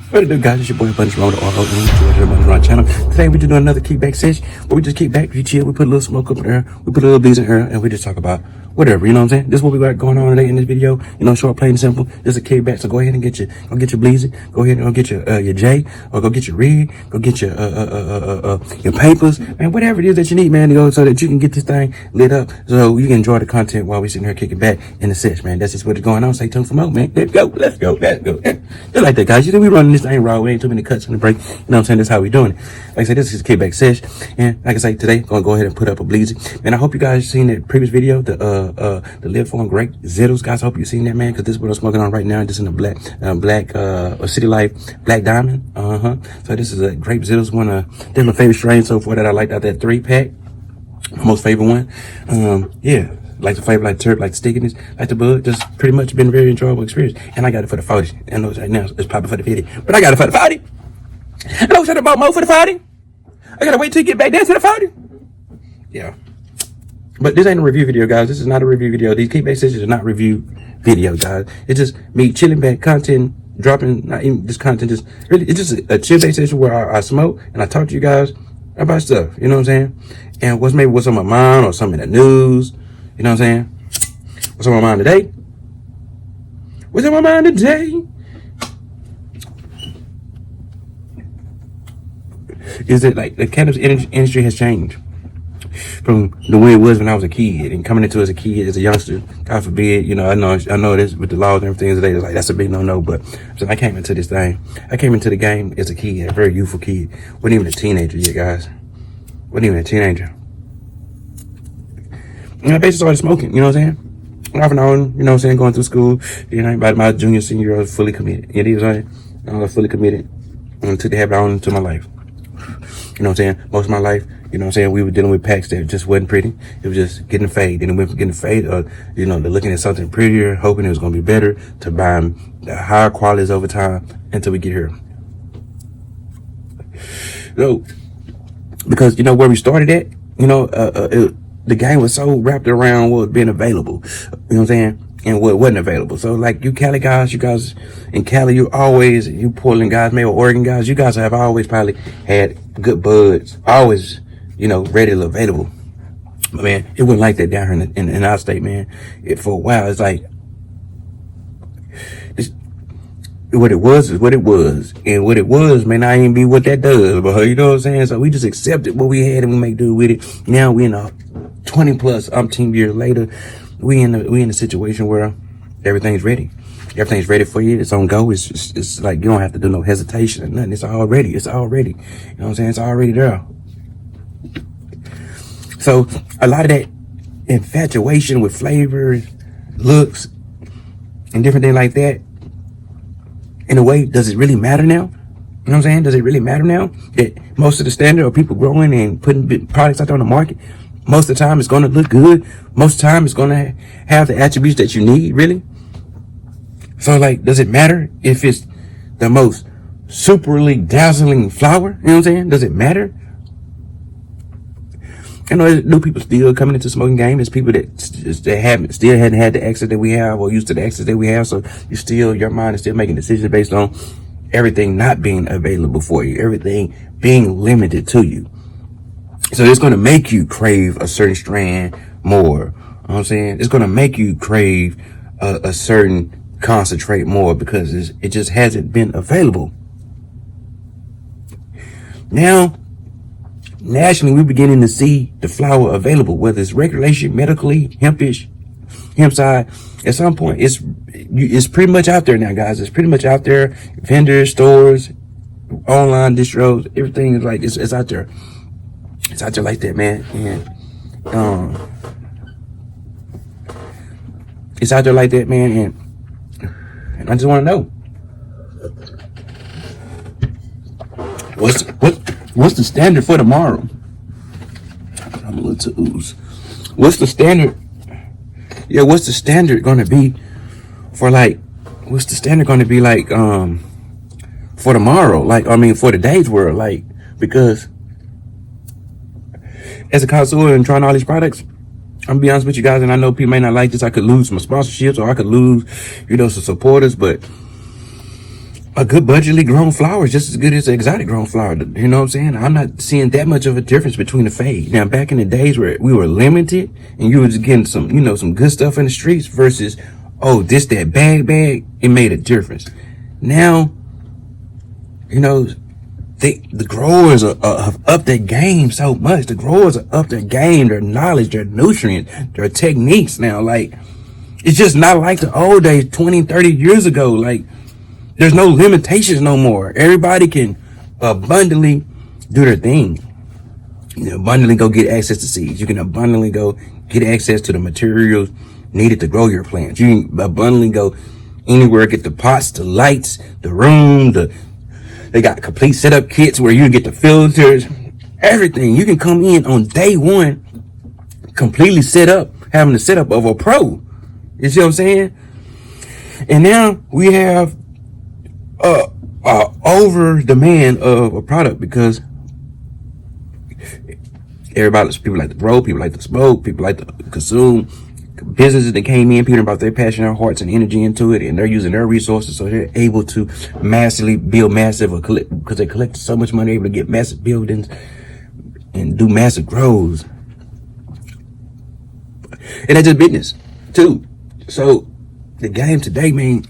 What it do, guys? It's your boy Bunch Road, the channel. Today we just doing another Kickback Sesh where we just kick back, we chill, we put a little smoke up in there, we put a little bees in there, and we just talk about whatever, you know what I'm saying? This is what we got going on today in this video. You know, short, plain and simple. This is a kickback, so go ahead and get your bleezy, go ahead and go get your J, or go get your rig, go get your papers, and whatever it is that you need, man, to go so that you can get this thing lit up, so you can enjoy the content while we sitting here kicking back in the sesh, man. That's just what's going on. Stay tuned for more, man. Let's go. Just like that, guys. You know, we running this thing raw. We ain't too many cuts in the break. You know what I'm saying? That's how we doing it. Like I said, this is Kickback Sesh, and like I say, today, gonna go ahead and put up a bleezy. And I hope you guys seen that previous video, the Live for Great Zittles, guys. I hope you seen that, man, because this is what I'm smoking on right now. This is in the black City Life Black Diamond. So this is a Grape Zittles, one of my favorite strains so far that I liked out that 3-pack. My most favorite one. Yeah. Like the flavor, like the terp, like the stickiness, like the bud. Just pretty much been a very enjoyable experience. And I got it for the 40. I know right now it's probably for the 50, but I got it for the 40. And I wish I'd have bought more for the 40. I gotta wait till you get back down to the 40. Yeah. But this ain't a review video, guys. This is not a review video. These Kickback Sessions are not review video, guys. It's just me chilling back, content, dropping, not even this content, just really, it's just a chill back session where I smoke and I talk to you guys about stuff. You know what I'm saying? And what's on my mind or something in the news. You know what I'm saying? What's on my mind today? What's on my mind today? Is that like the cannabis industry has changed from the way it was when I was a kid and coming into as a kid, as a youngster. God forbid, you know, I know this with the laws and everything today. It's like that's a big no. But so I came into this thing. I came into the game as a kid, a very youthful kid. Wasn't even a teenager yet, guys. Wasn't even a teenager. And I basically started smoking, you know what I'm saying? Off and on, you know what I'm saying, going through school. You know, by my junior, senior year, I was fully committed. You know what I'm saying? I was fully committed and took the habit on into my life. You know what I'm saying? Most of my life, you know what I'm saying, we were dealing with packs that just wasn't pretty. It was just getting a fade. And it went from getting a fade, you know, to looking at something prettier, hoping it was going to be better, to buying the higher qualities over time until we get here. So, because, you know, where we started at, you know, the game was so wrapped around what was being available, you know what I'm saying, and what wasn't available. So like you Cali guys, you guys in Cali, you Portland guys, maybe Oregon guys, you guys have always probably had good buds, always, you know, readily available. But man, it wasn't like that down here in our state, man. For a while, it's like, what it was is what it was, and what it was may not even be what that does, but you know what I'm saying? So we just accepted what we had and we make do with it. Now we in a 20 plus umpteen years later, we in a situation where everything's ready. Everything's ready for you. It's on go. It's like you don't have to do no hesitation or nothing. It's all ready. You know what I'm saying? It's already there. So a lot of that infatuation with flavors, looks, and different things like that, in a way, does it really matter now? You know what I'm saying? Does it really matter now that most of the standard of people growing and putting products out there on the market, most of the time it's going to look good. Most of the time it's going to have the attributes that you need, really. So like, does it matter if it's the most superly dazzling flower? You know what I'm saying? Does it matter? I know there's new people still coming into smoking game. There's people that still hadn't had the access that we have or used to the access that we have. So your mind is still making decisions based on everything not being available for you, everything being limited to you. So it's going to make you crave a certain strand more. You know what I'm saying? It's going to make you crave a certain concentrate more because it just hasn't been available. Now, nationally, we're beginning to see the flower available, whether it's recreation, medically, hemp side. At some point, it's pretty much out there now, guys. It's pretty much out there. Vendors, stores, online distros, everything is like it's out there. It's out there like that, man. And it's out there like that, man. And I just want to know what's the standard for tomorrow? I'm a little too ooze. What's the standard? Yeah, what's the standard going to be for like? What's the standard going to be like? For tomorrow, like for today's world, like because as a connoisseur and trying all these products, I'm gonna be honest with you guys, and I know people may not like this. I could lose some sponsorships or I could lose, some supporters, but a good budgetly grown flower is just as good as an exotic grown flower. You know what I'm saying? I'm not seeing that much of a difference between the fade. Now, back in the days where we were limited and you were just getting some, some good stuff in the streets versus, oh, that bag, it made a difference. Now, the growers have upped their game so much. The growers are up their game, their knowledge, their nutrients, their techniques now. Like, it's just not like the old days, 20, 30 years ago. Like, there's no limitations no more. Everybody can abundantly do their thing. You can abundantly go get access to seeds. You can abundantly go get access to the materials needed to grow your plants. You can abundantly go anywhere, get the pots, the lights, the room, they got complete setup kits where you get the filters, everything. You can come in on day one, completely set up, having the setup of a pro. You see what I'm saying? And now we have over demand of a product because people like to grow, people like to smoke, people like to consume. Businesses that came in, people brought their passion, their hearts, and energy into it, and they're using their resources, so they're able to massively build because they collect so much money, able to get massive buildings and do massive grows. And that's just business too. So the game today, man.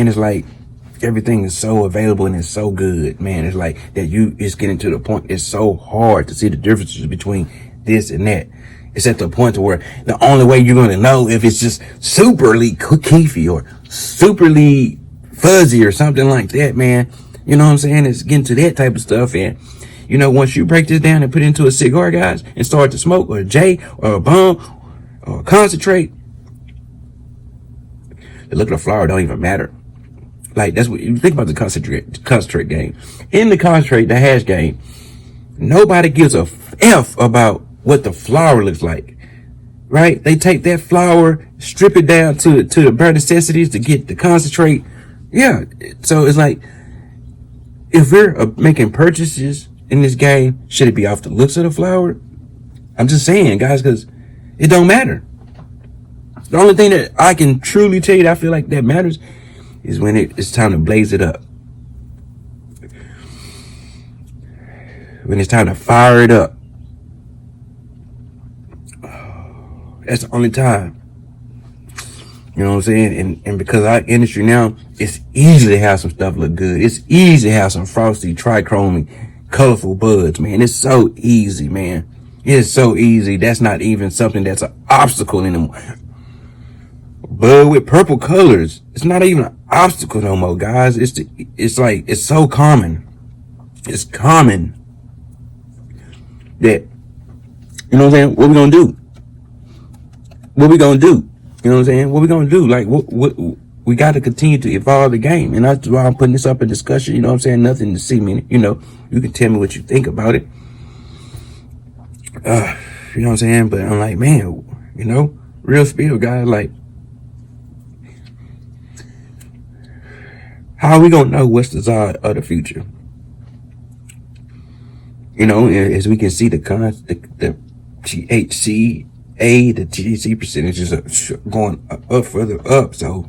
Is like everything is so available and it's so good, man. It's like that it's getting to the point. It's so hard to see the differences between this and that. It's at the point to where the only way you're going to know if it's just superly keefy or superly fuzzy or something like that, man. You know what I'm saying? It's getting to that type of stuff. And, once you break this down and put it into a cigar, guys, and start to smoke or a J or a bomb or a concentrate, the look of the flower don't even matter. Like, that's what you think about the concentrate game. In the concentrate, the hash game, nobody gives a F about what the flower looks like, right? They take that flower, strip it down to the bare necessities to get the concentrate. Yeah. So it's like, if we're making purchases in this game, should it be off the looks of the flower? I'm just saying, guys, because it don't matter. The only thing that I can truly tell you that I feel like that matters is when it's time to blaze it up. When it's time to fire it up. That's the only time. You know what I'm saying? And because our industry now, it's easy to have some stuff look good. It's easy to have some frosty, trichromy, colorful buds, man. It's so easy, man. It's so easy. That's not even something that's an obstacle anymore. Bud with purple colors, it's not even an obstacle no more, guys. It's so common. It's common that, you know what I'm saying? What we gonna do? What we gonna do? You know what I'm saying? What we gonna do? Like, what we got to continue to evolve the game. And that's why I'm putting this up in discussion. You know what I'm saying? Nothing to see me. You can tell me what you think about it. You know what I'm saying? But I'm like, man, real spill, guys, like, how are we gonna know what's the Zaza of the future? As we can see the THC, the THC percentages are going up further up. So,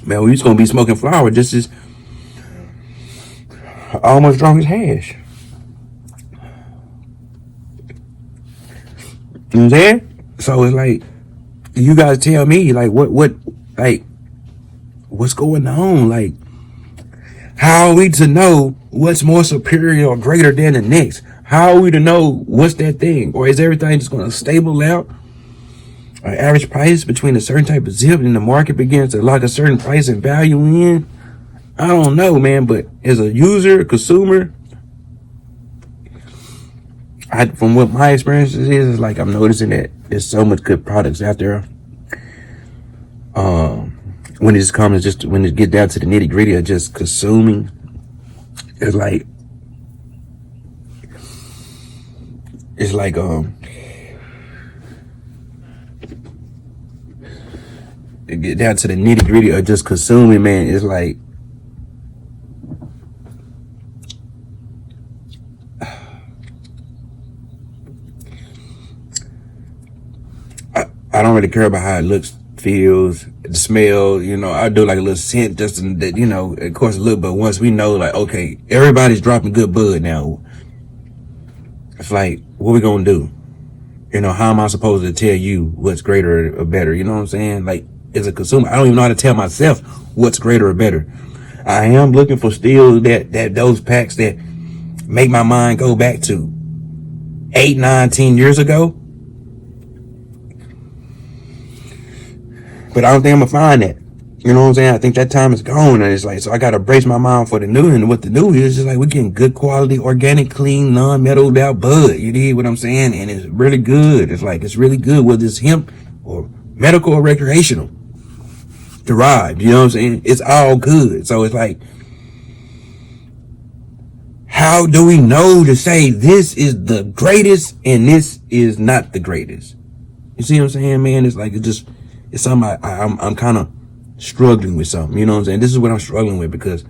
man, we're just gonna be smoking flower just as almost strong as hash. You know what I'm saying? So it's like, you guys tell me, like, what's going on? Like, how are we to know what's more superior or greater than the next? How are we to know what's that thing? Or is everything just going to stable out? An average price between a certain type of zip and the market begins to lock a certain price and value in? I don't know, man, but as a user, consumer, from what my experiences is like, I'm noticing that there's so much good products out there. When it gets down to the nitty gritty of just consuming, it's like it get down to the nitty gritty of just consuming, man. It's like, I don't really care about how it looks, feels, the smell, I do like a little scent just that, of course a little, but once we know like, okay, everybody's dropping good bud now, it's like, what we gonna do? How am I supposed to tell you what's greater or better? You know what I'm saying? Like, as a consumer, I don't even know how to tell myself what's greater or better. I am looking for still those packs that make my mind go back to 8, 9, 10 years ago. But I don't think I'm gonna find that. You know what I'm saying? I think that time is gone, and it's like, so I gotta brace my mind for the new. And what the new is like, we're getting good quality, organic, clean, non-metalled out bud. You dig what I'm saying? And it's really good. It's like, it's really good, whether it's hemp or medical or recreational derived. You know what I'm saying? It's all good. So it's like, how do we know to say this is the greatest and this is not the greatest? You see what I'm saying, man? It's like, it's something I'm kind of struggling with something. You know what I'm saying? This is what I'm struggling with, because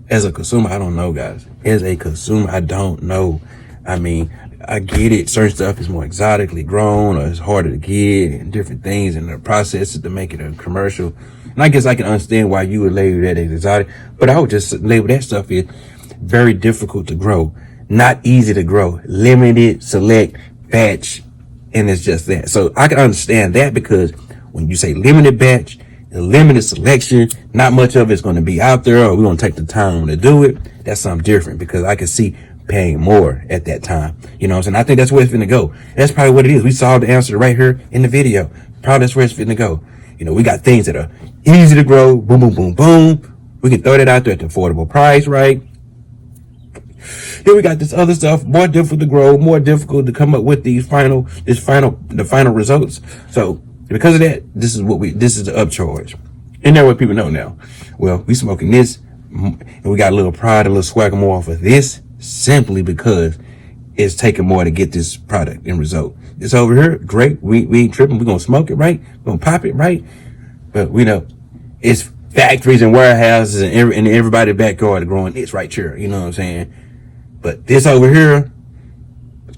as a consumer, I don't know, guys. As a consumer, I don't know. I mean, I get it. Certain stuff is more exotically grown, or it's harder to get, and different things, and the processes to make it a commercial. And I guess I can understand why you would label that as exotic, but I would just label that stuff as very difficult to grow, not easy to grow, limited, select, batch, and it's just that. So I can understand that, because when you say limited batch, the limited selection, not much of it's going to be out there, or we're going to take the time to do it. That's something different, because I can see paying more at that time. You know what I'm saying? I think that's where it's finna go. That's probably what it is. We saw the answer right here in the video. Probably that's where it's finna go. We got things that are easy to grow. Boom, boom, boom, boom. We can throw that out there at the affordable price, right? Then we got this other stuff, more difficult to grow, more difficult to come up with the final results. So because of that, this is the upcharge. And that's what people know now. Well, we smoking this, and we got a little pride, a little swagger more off of this, simply because it's taking more to get this product and result. It's over here, great. We ain't tripping. We're gonna smoke it, right? We're gonna pop it, right? But we know it's factories and warehouses and everybody's backyard growing this right here. You know what I'm saying? But this over here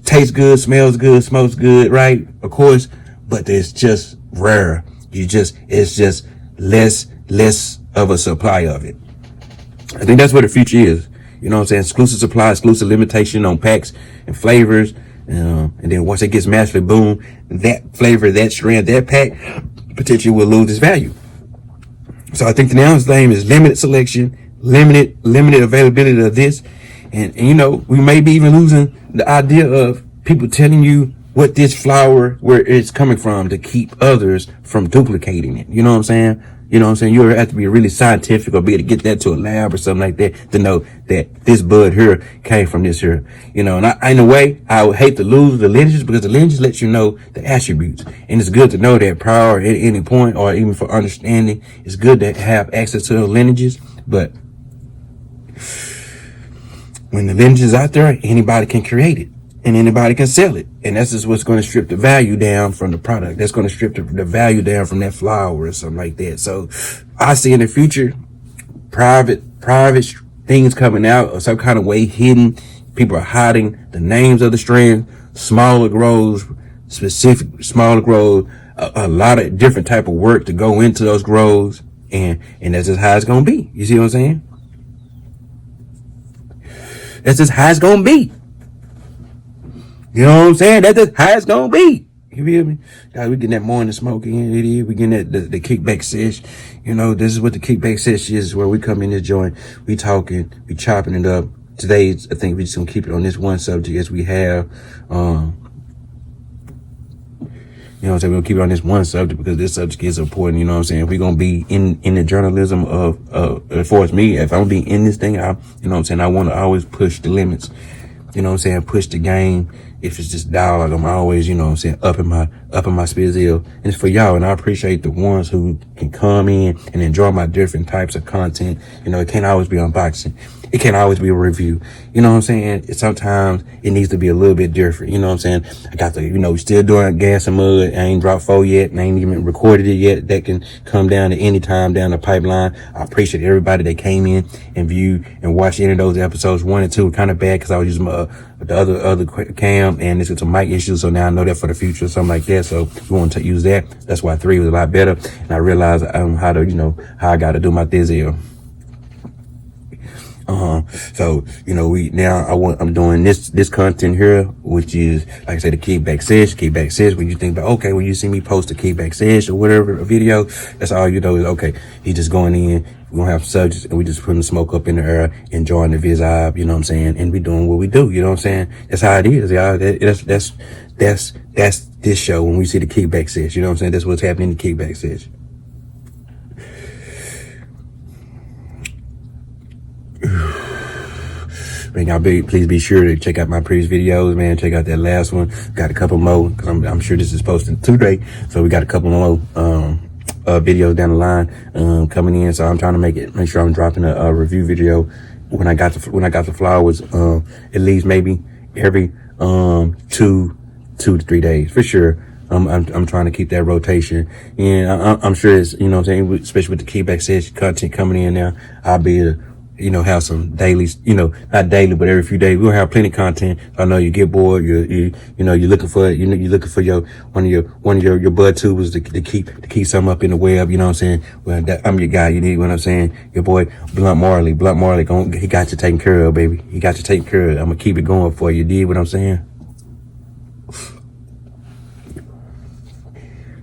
tastes good, smells good, smokes good, right? Of course, but it's just rare. It's just less of a supply of it. I think that's what the future is. You know what I'm saying? Exclusive supply, exclusive limitation on packs and flavors. And then once it gets massively boom, that flavor, that strand, that pack potentially will lose its value. So I think the now's name is limited selection, limited availability of this. And we may be even losing the idea of people telling you what this flower, where it's coming from, to keep others from duplicating it. You know what I'm saying? You have to be really scientific, or be able to get that to a lab or something like that, to know that this bud here came from this here. And in a way, I would hate to lose the lineages, because the lineages let you know the attributes. And it's good to know that prior, at any point, or even for understanding, it's good to have access to those lineages. But when the lineage is out there, anybody can create it, and anybody can sell it. And that's just what's going to strip the value down from the product. That's going to strip the value down from that flower or something like that. So I see in the future, private things coming out, or some kind of way hidden. People are hiding the names of the strands, smaller grows, a lot of different type of work to go into those grows. And that's just how it's going to be. You see what I'm saying? That's just how it's going to be. You know what I'm saying? That's just how it's going to be. You feel me? Guys, we getting that morning smoke in. We getting that, the Kickback Sesh. This is what the Kickback Sesh is, where we come in this joint, we talking, we chopping it up. Today, I think we just going to keep it on this one subject as we have. We're going to keep it on this one subject, because this subject is important. You know what I'm saying? If we're going to be in the journalism of, as far as me, if I'm going to be in this thing, I want to always push the limits. You know what I'm saying? Push the game. If it's just dialogue, I'm always, up in my spizzle. And it's for y'all. And I appreciate the ones who can come in and enjoy my different types of content. It can't always be unboxing. It can't always be a review. You know what I'm saying? Sometimes it needs to be a little bit different. You know what I'm saying? I got we still doing gas and mud. I ain't dropped 4 yet, and I ain't even recorded it yet. That can come down at any time down the pipeline. I appreciate everybody that came in and viewed and watched any of those episodes. 1 and 2 were kind of bad, because I was using the other cam. hemp, and this is some mic issues. So now I know that for the future, something like that. So we want to use that. That's why 3 was a lot better. And I realized how to, how I got to do my thizzle. So, I'm doing this content here, which is, like I said, the Kickback Sesh. When you think about, okay, when you see me post a Kickback Sesh or whatever, a video, that's all you know is, okay, he just going in, we're gonna have subjects, and we just putting the smoke up in the air, enjoying the vibe, you know what I'm saying? And we doing what we do, you know what I'm saying? That's how it is, y'all. That's this show when we see the Kickback Sesh, you know what I'm saying? That's what's happening in the Kickback Sesh. Man, y'all please be sure to check out my previous videos, man. Check out that last one. Got a couple more, because I'm sure this is posting today. So we got a couple more videos down the line coming in. So I'm trying to make sure I'm dropping a review video when I got the flowers, at least maybe every 2 to 3 days for sure. I'm trying to keep that rotation, and I'm sure it's, you know what I'm saying, especially with the Kickback Sesh content coming in now, I'll be able to, have some dailies, not daily, but every few days. We'll have plenty of content. I know you get bored, you're looking for, you're looking for one of your bud tubers to keep something up in the web, you know what I'm saying? Well, I'm your guy, you need what I'm saying? Your boy, Blunt Marley, he got you taken care of, baby. He got you taken care of. I'm gonna keep it going for you, did what I'm saying?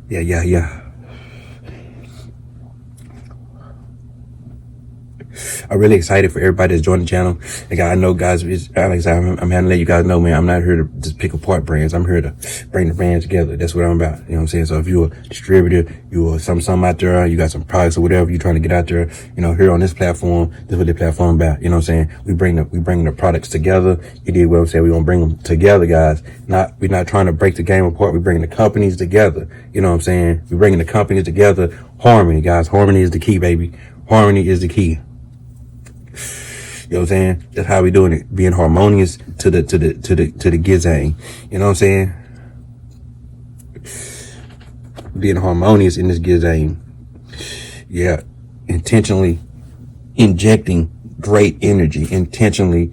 Yeah. I'm really excited for everybody that's joined the channel. Like, I know, guys, I'm having to let you guys know, man, I'm not here to just pick apart brands. I'm here to bring the brands together. That's what I'm about. You know what I'm saying? So if you're a distributor, you're something out there, you got some products or whatever you're trying to get out there, here on this platform, this is what the platform about. You know what I'm saying? We bring the products together. You did what I'm saying? We're going to bring them together, guys. We're not trying to break the game apart. We're bringing the companies together. You know what I'm saying? We're bringing the companies together. Harmony, guys. Harmony is the key, baby. Harmony is the key. You know what I'm saying? That's how we doing it. Being harmonious to the gizang. You know what I'm saying? Being harmonious in this gizang. Yeah. Intentionally injecting great energy. Intentionally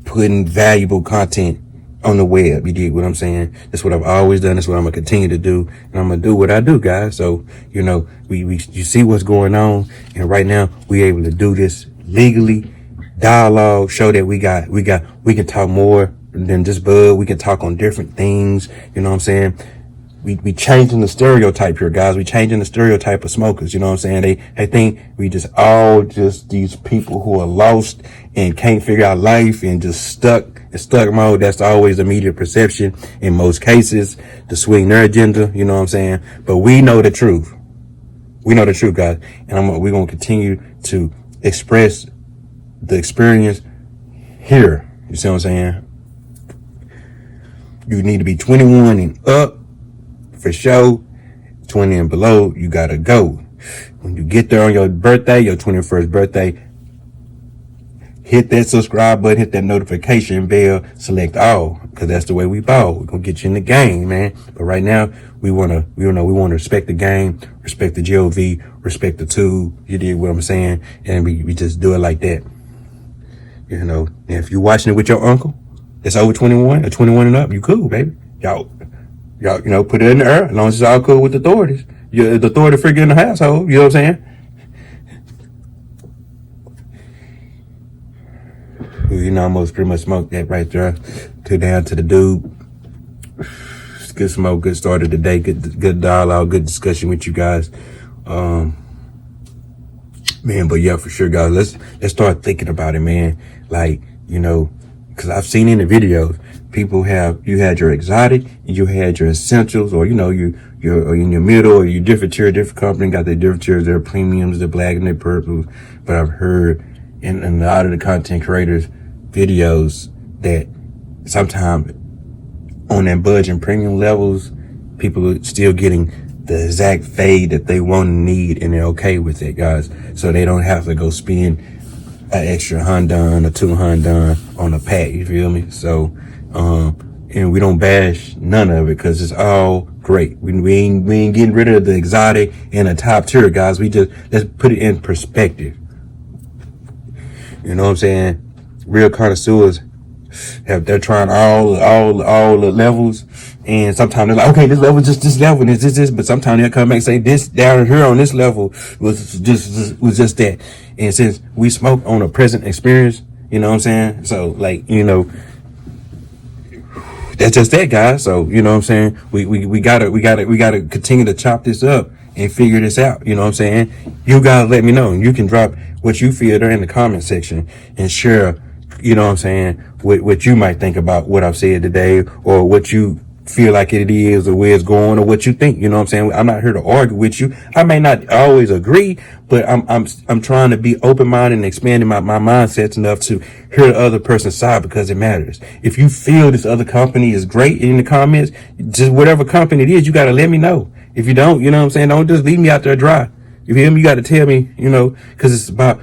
putting valuable content on the web. You dig what I'm saying? That's what I've always done. That's what I'm gonna continue to do. And I'm gonna do what I do, guys. So, you see what's going on. And right now we able to do this legally. Dialogue, show that we can talk more than just bud. We can talk on different things. You know what I'm saying? We changing the stereotype here, guys. We changing the stereotype of smokers. You know what I'm saying? They think we just all just these people who are lost and can't figure out life and just stuck mode. That's always the media perception in most cases to swing their agenda. You know what I'm saying? But we know the truth. We know the truth, guys. And we're going to continue to express the experience here. You see what I'm saying? You need to be 21 and up for sure. 20 and below, you gotta go. When you get there on your birthday, your 21st birthday, hit that subscribe button, hit that notification bell, select all, because that's the way we ball. We're gonna get you in the game, man. But right now, we wanna respect the game, respect the GOV, respect the tool. You did what I'm saying, and we just do it like that. And if you're watching it with your uncle that's over 21 or 21 and up, you cool, baby. Y'all, put it in the air as long as it's all cool with the authorities. You're the authority figure in the household. You know what I'm saying? I almost pretty much smoked that right there. Go down to the dude. It's good smoke, good start of the day, good dialogue, good discussion with you guys. Man, but yeah, for sure, guys, let's start thinking about it, man. Like, because I've seen in the videos, you had your exotic, and you had your essentials, or you're in your middle, or you different tier, different company got their different tiers, their premiums, their black and their purples. But I've heard in a lot of the content creators' videos that sometimes on that budget and premium levels, people are still getting the exact fade that they want and need, and they're okay with it, guys. So they don't have to go spend an extra $100 or $200 on a pack. You feel me? So, and we don't bash none of it because it's all great. We ain't getting rid of the exotic and the top tier, guys. Let's put it in perspective. You know what I'm saying? Real connoisseurs They're trying all the levels, and sometimes they're like, okay, this level just this level, and this, but sometimes they'll come back and say this down here on this level was just that. And since we smoke on a present experience, you know what I'm saying? So like, you know, that's just that, guys. So, you know what I'm saying? We gotta continue to chop this up and figure this out. You know what I'm saying? You guys let me know. You can drop what you feel there in the comment section and share, you know what I'm saying, what you might think about what I've said today, or what you feel like it is, or where it's going, or what you think. You know what I'm saying? I'm not here to argue with you. I may not always agree, but I'm trying to be open-minded and expanding my mindsets enough to hear the other person's side, because it matters. If you feel this other company is great in the comments, just whatever company it is, you gotta let me know. If you don't, you know what I'm saying, don't just leave me out there dry. You feel me? You gotta tell me, you know, because it's about,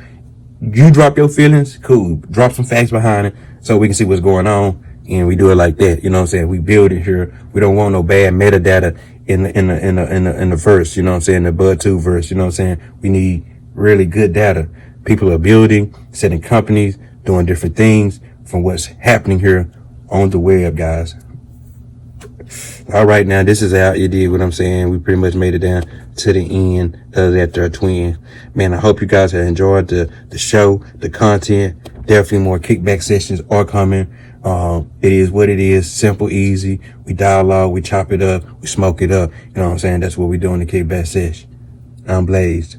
you drop your feelings, cool. Drop some facts behind it so we can see what's going on, and we do it like that. You know what I'm saying? We build it here. We don't want no bad metadata in the verse. You know what I'm saying? The Bud 2 verse. You know what I'm saying? We need really good data. People are building, setting companies, doing different things from what's happening here on the web, guys. All right, now this is how you did what I'm saying. We pretty much made it down to the end of that twin. Man, I hope you guys have enjoyed the show, the content. Definitely more kickback sessions are coming. It is what it is. Simple, easy. We dialogue, we chop it up, we smoke it up. You know what I'm saying? That's what we do in the Kickback Sesh. I'm Blazed.